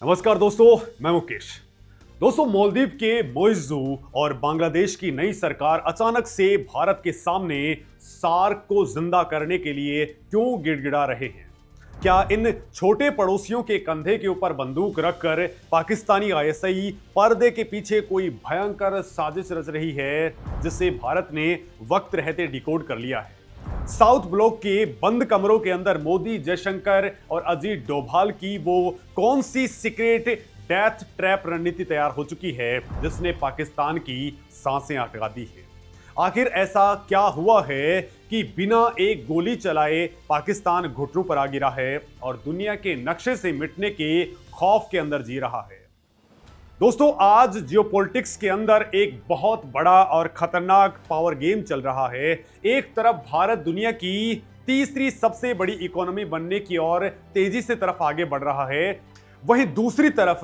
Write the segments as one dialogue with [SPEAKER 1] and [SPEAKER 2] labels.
[SPEAKER 1] नमस्कार दोस्तों, मैं मुकेश। दोस्तों, मालदीव के मोइज़ू और बांग्लादेश की नई सरकार अचानक से भारत के सामने सार्क को जिंदा करने के लिए क्यों गिड़गिड़ा रहे हैं? क्या इन छोटे पड़ोसियों के कंधे के ऊपर बंदूक रखकर पाकिस्तानी आईएसआई पर्दे के पीछे कोई भयंकर साजिश रच रही है, जिसे भारत ने वक्त रहते डिकोड कर लिया है? साउथ ब्लॉक के बंद कमरों के अंदर मोदी, जयशंकर और अजीत डोभाल की वो कौन सी सीक्रेट डेथ ट्रैप रणनीति तैयार हो चुकी है जिसने पाकिस्तान की सांसें अटका दी है? आखिर ऐसा क्या हुआ है कि बिना एक गोली चलाए पाकिस्तान घुटनों पर आ गिरा है और दुनिया के नक्शे से मिटने के खौफ के अंदर जी रहा है? दोस्तों, आज जियोपॉलिटिक्स के अंदर एक बहुत बड़ा और खतरनाक पावर गेम चल रहा है। एक तरफ भारत दुनिया की तीसरी सबसे बड़ी इकोनॉमी बनने की ओर तेजी से तरफ आगे बढ़ रहा है, वहीं दूसरी तरफ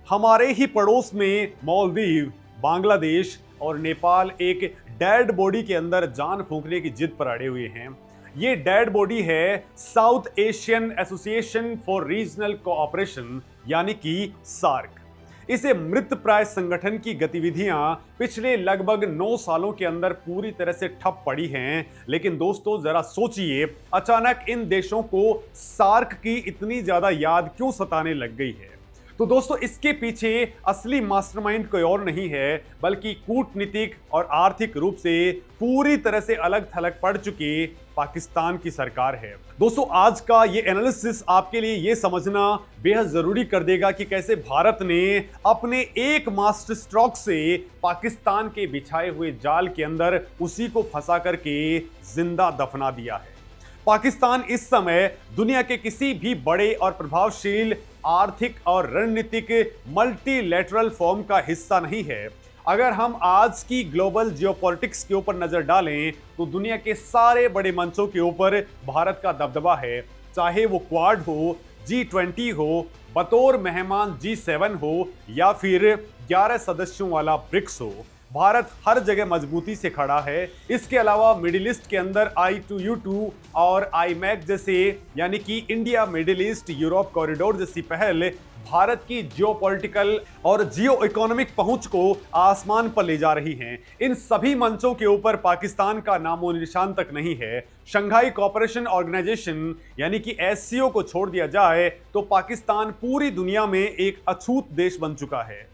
[SPEAKER 1] हमारे ही पड़ोस में मालदीव, बांग्लादेश और नेपाल एक डेड बॉडी के अंदर जान फूंकने की जिद पर अड़े हुए हैं। ये डेड बॉडी है south Asian association for regional cooperation, यानी कि सार्क। इसे मृतप्राय संगठन की गतिविधियां पिछले लगभग 9 सालों के अंदर पूरी तरह से ठप पड़ी हैं। लेकिन दोस्तों, जरा सोचिए, अचानक इन देशों को सार्क की इतनी ज्यादा याद क्यों सताने लग गई है? तो दोस्तों, इसके पीछे असली मास्टरमाइंड कोई और नहीं है, बल्कि कूटनीतिक और आर्थिक रूप से पूरी तरह से अलग थलग पड़ चुकी पाकिस्तान की सरकार है। दोस्तों, आज का ये एनालिसिस आपके लिए ये समझना बेहद जरूरी कर देगा कि कैसे भारत ने अपने एक मास्टर स्ट्रोक से पाकिस्तान के बिछाए हुए जाल के अंदर उसी को फंसा करके जिंदा दफना दिया है। पाकिस्तान इस समय दुनिया के किसी भी बड़े और प्रभावशील आर्थिक और रणनीतिक मल्टीलैटरल फॉर्म का हिस्सा नहीं है। अगर हम आज की ग्लोबल जियोपॉलिटिक्स के ऊपर नजर डालें तो दुनिया के सारे बड़े मंचों के ऊपर भारत का दबदबा है, चाहे वो क्वाड हो, G20 हो, बतौर मेहमान G7 हो या फिर 11 सदस्यों वाला ब्रिक्स हो। भारत हर जगह मजबूती से खड़ा है। इसके अलावा मिडिल ईस्ट के अंदर I2U2 और IMEC जैसे, यानी कि India middle east Europe corridor जैसी पहल भारत की जियोपॉलिटिकल और जियो इकोनॉमिक पहुंच को आसमान पर ले जा रही हैं। इन सभी मंचों के ऊपर पाकिस्तान का नामो निशान तक नहीं है। शंघाई कोऑपरेशन ऑर्गेनाइजेशन यानी कि SCO को छोड़ दिया जाए तो पाकिस्तान पूरी दुनिया में एक अछूत देश बन चुका है।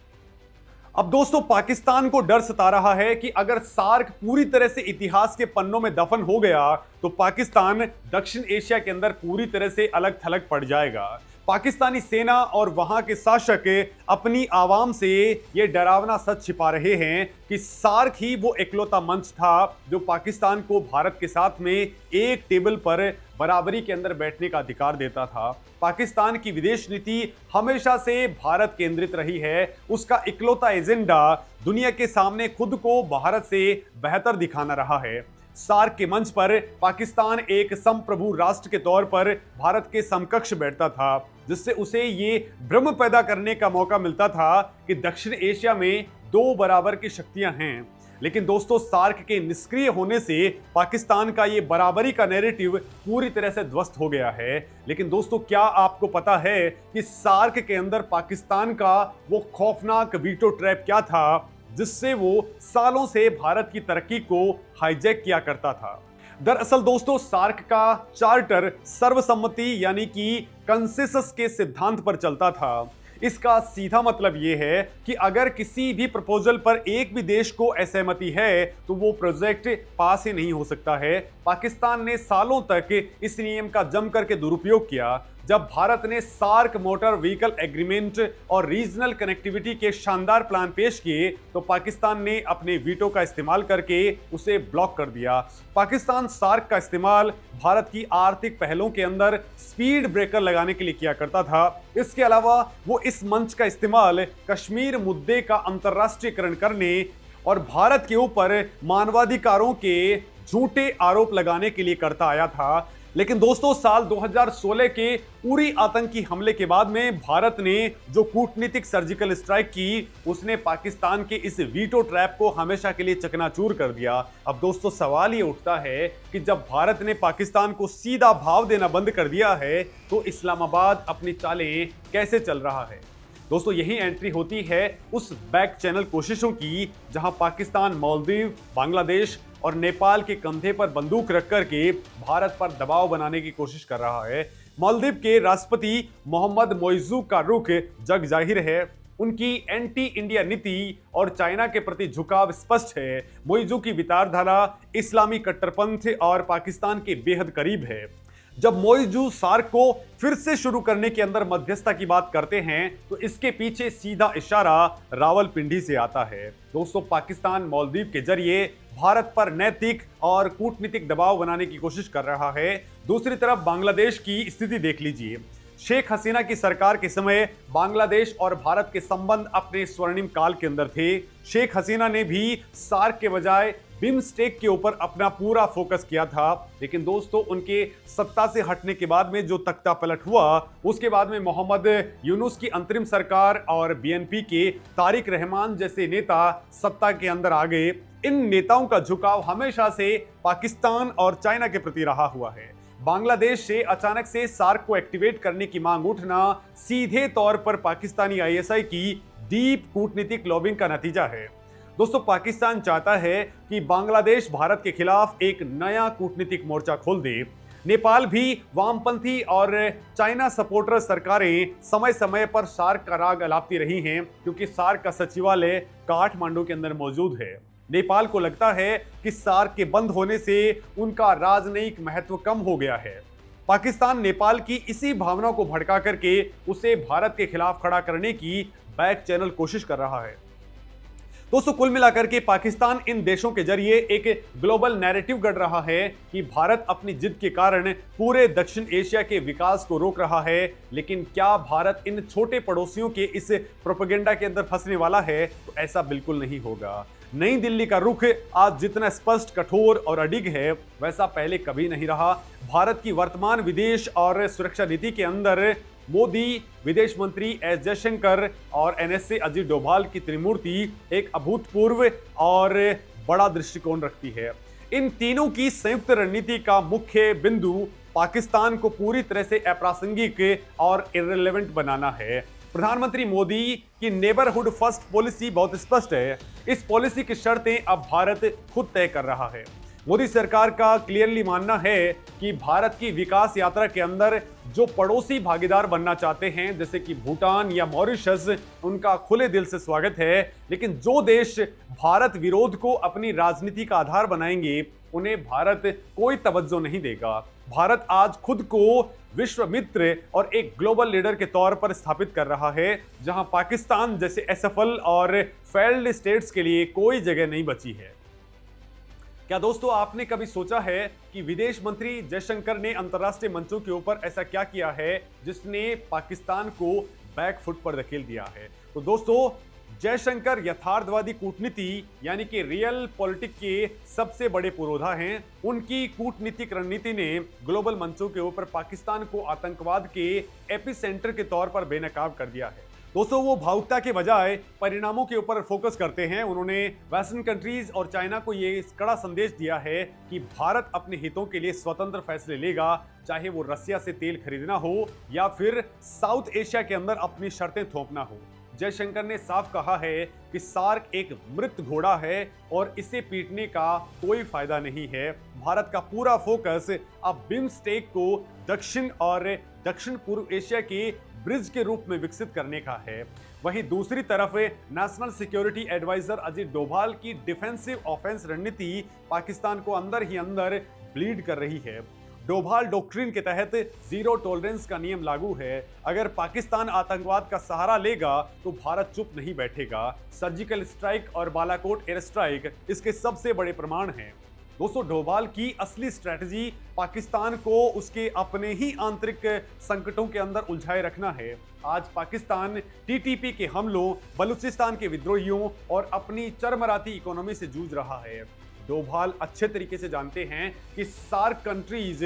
[SPEAKER 1] अब दोस्तों, पाकिस्तान को डर सता रहा है कि अगर सार्क पूरी तरह से इतिहास के पन्नों में दफन हो गया तो पाकिस्तान दक्षिण एशिया के अंदर पूरी तरह से अलग थलग पड़ जाएगा। पाकिस्तानी सेना और वहां के शासक अपनी आवाम से यह डरावना सच छिपा रहे हैं कि सार्क ही वो इकलौता मंच था जो पाकिस्तान को भारत के साथ में एक टेबल पर बराबरी के अंदर बैठने का अधिकार देता था। पाकिस्तान की विदेश नीति हमेशा से भारत केंद्रित रही है। उसका इकलौता एजेंडा दुनिया के सामने खुद को भारत से बेहतर दिखाना रहा है। सार्क के मंच पर पाकिस्तान एक संप्रभु राष्ट्र के तौर पर भारत के समकक्ष बैठता था, जिससे उसे ये भ्रम पैदा करने का मौका मिलता था कि दक्षिण एशिया में दो बराबर की शक्तियां हैं। लेकिन दोस्तों, सार्क के निष्क्रिय होने से पाकिस्तान का ये बराबरी का नैरेटिव पूरी तरह से ध्वस्त हो गया है। लेकिन दोस्तों, क्या आपको पता है कि सार्क के अंदर पाकिस्तान का वो खौफनाक वीटो ट्रैप क्या था जिससे वो सालों से भारत की तरक्की को हाईजैक किया करता था? दरअसल दोस्तों, सार्क का चार्टर सर्वसम्मति यानी कि कंसेंसस के सिद्धांत पर चलता था। इसका सीधा मतलब यह है कि अगर किसी भी प्रपोजल पर एक भी देश को असहमति है तो वो प्रोजेक्ट पास ही नहीं हो सकता है। पाकिस्तान ने सालों तक इस नियम का जम करके दुरुपयोग किया। जब भारत ने सार्क मोटर व्हीकल एग्रीमेंट और रीजनल कनेक्टिविटी के शानदार प्लान पेश किए तो पाकिस्तान ने अपने वीटो का इस्तेमाल करके उसे ब्लॉक कर दिया। पाकिस्तान सार्क का इस्तेमाल भारत की आर्थिक पहलों के अंदर स्पीड ब्रेकर लगाने के लिए किया करता था। इसके अलावा वो इस मंच का इस्तेमाल कश्मीर मुद्दे का अंतर्राष्ट्रीयकरण करने और भारत के ऊपर मानवाधिकारों के झूठे आरोप लगाने के लिए करता आया था। लेकिन दोस्तों, साल 2016 के उरी आतंकी हमले के बाद में भारत ने जो कूटनीतिक सर्जिकल स्ट्राइक की, उसने पाकिस्तान के इस वीटो ट्रैप को हमेशा के लिए चकनाचूर कर दिया। अब दोस्तों, सवाल ये उठता है कि जब भारत ने पाकिस्तान को सीधा भाव देना बंद कर दिया है तो इस्लामाबाद अपनी चालें कैसे चल रहा है? दोस्तों यही एंट्री होती है उस बैक चैनल कोशिशों की जहां पाकिस्तान मालदीव, बांग्लादेश और नेपाल के कंधे पर बंदूक रख कर के भारत पर दबाव बनाने की कोशिश कर रहा है। मालदीव के राष्ट्रपति मोहम्मद मोइज़ू का रुख जग जाहिर है, उनकी एंटी इंडिया नीति और चाइना के प्रति झुकाव स्पष्ट है। मोइज़ू की विचारधारा इस्लामी कट्टरपंथ और पाकिस्तान के बेहद करीब है। जब मोइज़ू सार्क को फिर से शुरू करने के अंदर मध्यस्थता की बात करते हैं तो इसके पीछे सीधा इशारा रावलपिंडी से आता है। दोस्तों पाकिस्तान मालदीव के जरिए भारत पर नैतिक और कूटनीतिक दबाव बनाने की कोशिश कर रहा है। दूसरी तरफ बांग्लादेश की स्थिति देख लीजिए। शेख हसीना की सरकार के समय बांग्लादेश और भारत के संबंध अपने स्वर्णिम काल के अंदर थे। शेख हसीना ने भी सार्क के बजाय बिम्स्टेक के ऊपर अपना पूरा फोकस किया था, लेकिन दोस्तों उनके सत्ता से हटने के बाद में जो तख्ता पलट हुआ, उसके बाद में मोहम्मद यूनुस की अंतरिम सरकार और बीएनपी के तारिक रहमान जैसे नेता सत्ता के अंदर आ गए। इन नेताओं का झुकाव हमेशा से पाकिस्तान और चाइना के प्रति रहा हुआ है। बांग्लादेश से अचानक से सार्क को एक्टिवेट करने की मांग उठना सीधे तौर पर पाकिस्तानी आईएसआई की डीप कूटनीतिक लॉबिंग का नतीजा है। दोस्तों पाकिस्तान चाहता है कि बांग्लादेश भारत के खिलाफ एक नया कूटनीतिक मोर्चा खोल दे। नेपाल भी वामपंथी और चाइना सपोर्टर सरकारें समय समय पर सार्क का राग अलापती रही हैं, क्योंकि सार्क का सचिवालय काठमांडू के अंदर मौजूद है। नेपाल को लगता है कि सार्क के बंद होने से उनका राजनयिक महत्व कम हो गया है। पाकिस्तान नेपाल की इसी भावना को भड़का करके उसे भारत के खिलाफ खड़ा करने की बैक चैनल कोशिश कर रहा है। दोस्तों कुल मिलाकर के पाकिस्तान इन देशों के जरिए एक ग्लोबल नैरेटिव गढ़ रहा है कि भारत अपनी जिद के कारण पूरे दक्षिण एशिया के विकास को रोक रहा है। लेकिन क्या भारत इन छोटे पड़ोसियों के इस प्रोपेगेंडा के अंदर फंसने वाला है? तो ऐसा बिल्कुल नहीं होगा। नई दिल्ली का रुख आज जितना स्पष्ट, कठोर और अडिग है, वैसा पहले कभी नहीं रहा। भारत की वर्तमान विदेश और सुरक्षा नीति के अंदर मोदी, विदेश मंत्री एस जयशंकर और एनएसए अजीत डोभाल की त्रिमूर्ति एक अभूतपूर्व और बड़ा दृष्टिकोण रखती है। इन तीनों की संयुक्त रणनीति का मुख्य बिंदु पाकिस्तान को पूरी तरह से अप्रासंगिक और इररिलेवेंट बनाना है। प्रधानमंत्री मोदी की नेबरहुड फर्स्ट पॉलिसी बहुत स्पष्ट है। इस पॉलिसी की शर्तें अब भारत खुद तय कर रहा है। मोदी सरकार का क्लियरली मानना है कि भारत की विकास यात्रा के अंदर जो पड़ोसी भागीदार बनना चाहते हैं, जैसे कि भूटान या मॉरिशस, उनका खुले दिल से स्वागत है। लेकिन जो देश भारत विरोध को अपनी राजनीति का आधार बनाएंगे, उन्हें भारत कोई तवज्जो नहीं देगा। भारत आज खुद को विश्व मित्र और एक ग्लोबल लीडर के तौर पर स्थापित कर रहा है, जहां पाकिस्तान जैसे असफल और फेल्ड स्टेट्स के लिए कोई जगह नहीं बची है। क्या दोस्तों आपने कभी सोचा है कि विदेश मंत्री जयशंकर ने अंतर्राष्ट्रीय मंचों के ऊपर ऐसा क्या किया है जिसने पाकिस्तान को बैक फुट पर धकेल दिया है? तो दोस्तों जयशंकर यथार्थवादी कूटनीति यानी कि रियल पॉलिटिक्स के सबसे बड़े पुरोधा हैं। उनकी कूटनीतिक रणनीति ने ग्लोबल मंचों के ऊपर पाकिस्तान को आतंकवाद के एपिसेंटर के तौर पर बेनकाब कर दिया है। दोस्तों वो भावुकता के बजाय परिणामों के ऊपर फोकस करते हैं। उन्होंने वेस्टर्न कंट्रीज और चाइना को ये कड़ा संदेश दिया है कि भारत अपने हितों के लिए स्वतंत्र फैसले लेगा, चाहे वो रसिया से तेल खरीदना हो या फिर साउथ एशिया के अंदर अपनी शर्तें थोपना हो। जयशंकर ने साफ कहा है कि सार्क एक मृत घोड़ा है और इसे पीटने का कोई फायदा नहीं है। भारत का पूरा फोकस अब बिम्स्टेक को दक्षिण और दक्षिण पूर्व एशिया के ब्रिज के रूप में विकसित करने का है। वहीं दूसरी तरफ national security adviser Ajit Doval की डिफेंसिव ऑफेंस रणनीति पाकिस्तान को अंदर ही अंदर ब्लीड कर रही है। डोभाल डॉक्ट्रिन के तहत जीरो टॉलरेंस का नियम लागू है। अगर पाकिस्तान आतंकवाद का सहारा लेगा तो भारत चुप नहीं बैठेगा। सर्जिकल स्ट्राइक और बालाकोट एयर स्ट्राइक इसके सबसे बड़े प्रमाण हैं। दोस्तों डोभाल की असली स्ट्रेटजी पाकिस्तान को उसके अपने ही आंतरिक संकटों के अंदर उलझाए रखना है। आज पाकिस्तान टीटीपी के हमलों, बलूचिस्तान के विद्रोहियों और अपनी चरमराती इकोनॉमी से जूझ रहा है। डोभाल अच्छे तरीके से जानते हैं कि सार्क कंट्रीज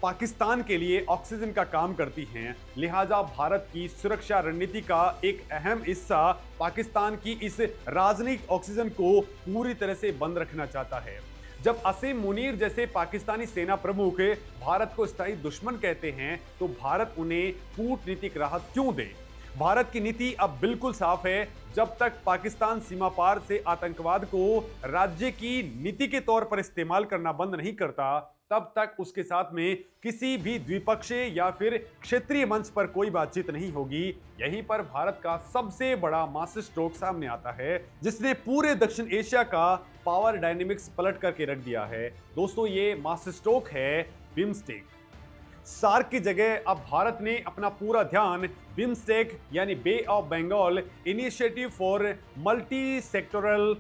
[SPEAKER 1] पाकिस्तान के लिए ऑक्सीजन का काम करती हैं, लिहाजा भारत की सुरक्षा रणनीति का एक अहम हिस्सा पाकिस्तान की इस राजनयिक ऑक्सीजन को पूरी तरह से बंद रखना चाहता है। जब असीम मुनीर जैसे पाकिस्तानी सेना प्रमुख भारत को स्थायी दुश्मन कहते हैं, तो भारत उन्हें कूटनीतिक राहत क्यों दे? भारत की नीति अब बिल्कुल साफ है। जब तक पाकिस्तान सीमा पार से आतंकवाद को राज्य की नीति के तौर पर इस्तेमाल करना बंद नहीं करता, तब तक उसके साथ में किसी भी द्विपक्षीय या फिर क्षेत्रीय मंच पर कोई बातचीत नहीं होगी। यहीं पर भारत का सबसे बड़ा मास्टर स्ट्रोक सामने आता है, जिसने पूरे दक्षिण एशिया का पावर डायनेमिक्स पलट करके रख दिया है। दोस्तों, ये मास्टर स्ट्रोक है बिम्स्टेक। सार्क की जगह अब भारत ने अपना पूरा ध्यान बिम्स्टेक यानी Bay of Bengal initiative for multi sectoral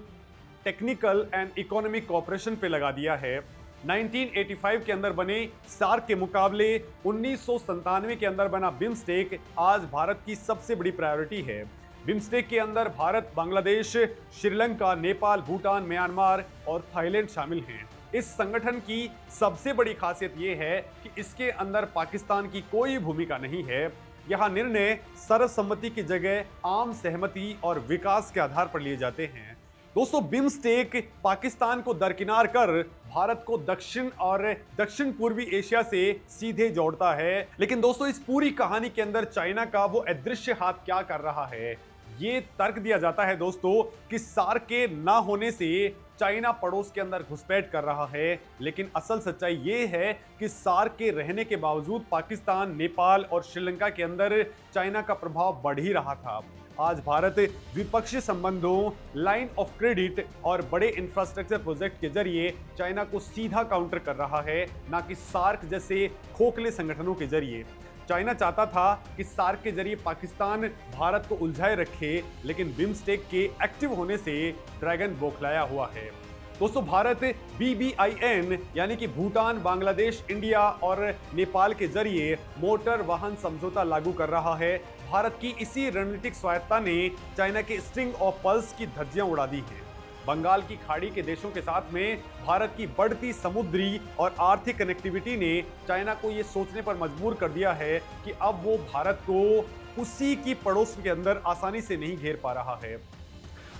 [SPEAKER 1] technical and economic cooperation पे लगा दिया है। 1985 के अंदर बने सार्क के मुकाबले 1997 के अंदर बना बिम्स्टेक आज भारत की सबसे बड़ी प्रायोरिटी है। बिम्स्टेक के अंदर भारत, बांग्लादेश, श्रीलंका, नेपाल, भूटान, म्यांमार और थाईलैंड शामिल हैं। इस संगठन की सबसे बड़ी खासियत यह है कि इसके अंदर पाकिस्तान की कोई भूमिका नहीं है। यहां निर्णय सर्वसम्मति की जगह आम सहमति और विकास के आधार पर लिए जाते हैं। दोस्तों, बिम्स्टेक पाकिस्तान को दरकिनार कर भारत को दक्षिण और दक्षिण पूर्वी एशिया से सीधे जोड़ता है। लेकिन दोस्तों, इस पूरी कहानी के अंदर चाइना का वो अदृश्य हाथ क्या कर रहा है? ये तर्क दिया जाता है दोस्तों कि सार्क के ना होने से चाइना पड़ोस के अंदर घुसपैठ कर रहा है। लेकिन असल सच्चाई ये है कि सार्क के रहने के बावजूद पाकिस्तान, नेपाल और श्रीलंका के अंदर चाइना का प्रभाव बढ़ ही रहा था। आज भारत द्विपक्षीय संबंधों, लाइन ऑफ क्रेडिट और बड़े इंफ्रास्ट्रक्चर प्रोजेक्ट के जरिए चाइना को सीधा काउंटर कर रहा है, ना कि सार्क जैसे खोखले संगठनों के जरिए। चाइना चाहता था कि सार्क के जरिए पाकिस्तान भारत को उलझाए रखे, लेकिन बिम्स्टेक के एक्टिव होने से ड्रैगन बौखलाया हुआ है। दोस्तों, भारत BBIN यानी कि भूटान, बांग्लादेश, इंडिया और नेपाल के जरिए मोटर वाहन समझौता लागू कर रहा है। भारत की इसी रणनीतिक स्वायत्ता ने चाइना के स्ट्रिंग ऑफ पर्ल्स की धज्जियां उड़ा दी हैं। बंगाल की खाड़ी के देशों के साथ में भारत की बढ़ती समुद्री और आर्थिक कनेक्टिविटी ने चाइना को यह सोचने पर मजबूर कर दिया है कि अब वो भारत को उसी की पड़ोस के अंदर आसानी से नहीं घेर पा रहा है।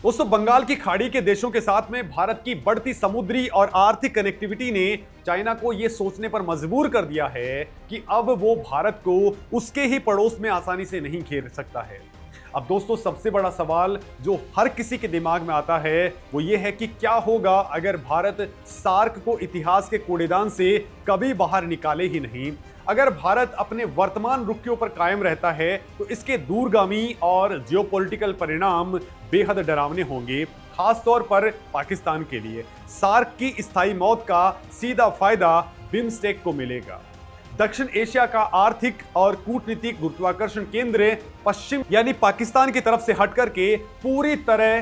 [SPEAKER 1] दोस्तों, बंगाल की खाड़ी के देशों के साथ में भारत की बढ़ती समुद्री और आर्थिक कनेक्टिविटी ने चाइना को यह सोचने पर मजबूर कर दिया है कि अब वो भारत को उसके ही पड़ोस में आसानी से नहीं घेर सकता है। अब दोस्तों, सबसे बड़ा सवाल जो हर किसी के दिमाग में आता है वो ये है कि क्या होगा अगर भारत सार्क को इतिहास के कूड़ेदान से कभी बाहर निकाले ही नहीं। अगर भारत अपने वर्तमान रुख के ऊपर कायम रहता है तो इसके दूरगामी और जियोपॉलिटिकल परिणाम बेहद डरावने होंगे, खासतौर पर पाकिस्तान के लिए। सार्क की स्थायी मौत का सीधा फायदा बिम्स्टेक को मिलेगा। दक्षिण एशिया का आर्थिक और कूटनीतिक गुरुत्वाकर्षण केंद्र पश्चिम यानी पाकिस्तान की तरफ से हट करके पूरी तरह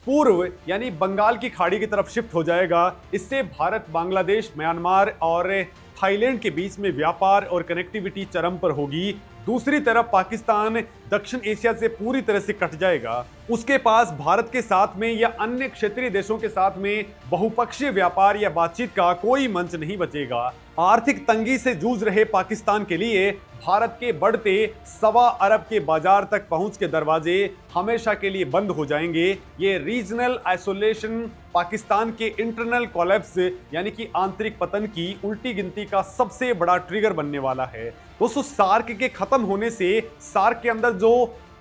[SPEAKER 1] पूर्व यानी बंगाल की खाड़ी की तरफ शिफ्ट हो जाएगा। इससे भारत, बांग्लादेश, म्यांमार और थाईलैंड के बीच में व्यापार और कनेक्टिविटी चरम पर होगी। दूसरी तरफ पाकिस्तान दक्षिण एशिया से पूरी तरह से कट जाएगा। उसके पास भारत के साथ में या अन्य क्षेत्रीय देशों के साथ में बहुपक्षीय व्यापार या बातचीत का कोई मंच नहीं बचेगा। आर्थिक तंगी से जूझ रहे पाकिस्तान के लिए भारत के बढ़ते 1.25 अरब के बाजार तक पहुंच के दरवाजे हमेशा के लिए बंद हो जाएंगे। ये रीजनल आइसोलेशन पाकिस्तान के इंटरनल कोलैप्स यानी कि आंतरिक पतन की उल्टी गिनती का सबसे बड़ा ट्रिगर बनने वाला है। दोस्तों, सार्क के खत्म होने से सार्क के अंदर जो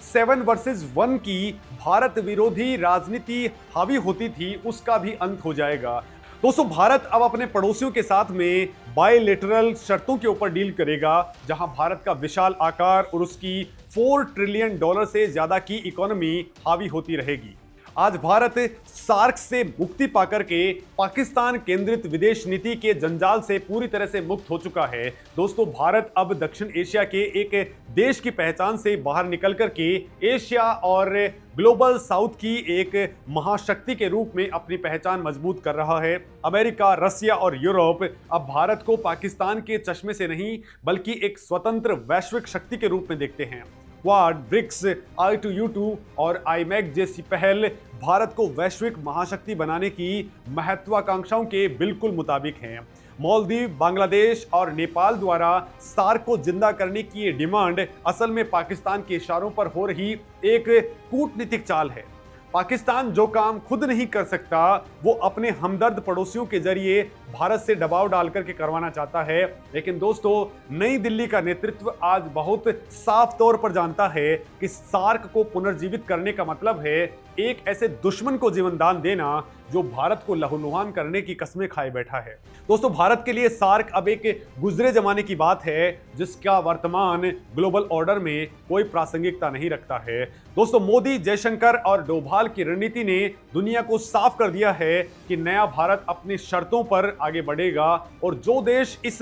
[SPEAKER 1] 7 वर्सेस 1 की भारत विरोधी राजनीति हावी होती थी उसका भी अंत हो जाएगा। दोस्तों, भारत अब अपने पड़ोसियों के साथ में बायलैटरल शर्तों के ऊपर डील करेगा, जहां भारत का विशाल आकार और उसकी $4 ट्रिलियन से ज्यादा की इकोनॉमी हावी होती रहेगी। आज भारत सार्क से मुक्ति पाकर के पाकिस्तान केंद्रित विदेश नीति के जंजाल से पूरी तरह से मुक्त हो चुका है। दोस्तों, भारत अब दक्षिण एशिया के एक देश की पहचान से बाहर निकल कर के एशिया और ग्लोबल साउथ की एक महाशक्ति के रूप में अपनी पहचान मजबूत कर रहा है। अमेरिका, रसिया और यूरोप अब भारत को पाकिस्तान के चश्मे से नहीं बल्कि एक स्वतंत्र वैश्विक शक्ति के रूप में देखते हैं। क्वाड, ब्रिक्स, I2U2 और IMEC जैसी पहल भारत को वैश्विक महाशक्ति बनाने की महत्वाकांक्षाओं के बिल्कुल मुताबिक हैं। मालदीव, बांग्लादेश और नेपाल द्वारा सार्क को जिंदा करने की ये डिमांड असल में पाकिस्तान के इशारों पर हो रही एक कूटनीतिक चाल है। पाकिस्तान जो काम खुद नहीं कर सकता वो अपने हमदर्द पड़ोसियों के जरिए भारत से दबाव डालकर के करवाना चाहता है। लेकिन दोस्तों, नई दिल्ली का नेतृत्व आज बहुत साफ तौर पर जानता है कि सार्क को पुनर्जीवित करने का मतलब है एक ऐसे दुश्मन को जीवनदान देना जो भारत को लहूलुहान करने की कस्में खाए बैठा है। दोस्तों, भारत के लिए सार्क अब एक गुजरे जमाने की बात है जिसका वर्तमान ग्लोबल ऑर्डर में कोई प्रासंगिकता नहीं रखता है। दोस्तों, मोदी, जयशंकर और डोभाल की रणनीति ने दुनिया को साफ कर दिया है कि नया भारत अपनी शर्तों पर आगे बढ़ेगा और जो देश इस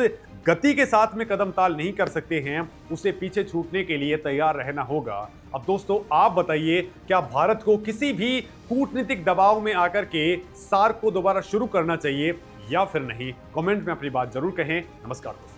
[SPEAKER 1] गति के साथ में कदम ताल नहीं कर सकते हैं उसे पीछे छूटने के लिए तैयार रहना होगा। अब दोस्तों, आप बताइए, क्या भारत को किसी भी कूटनीतिक दबाव में आकर के सार्क को दोबारा शुरू करना चाहिए या फिर नहीं? कमेंट में अपनी बात जरूर कहें। नमस्कार दोस्तों।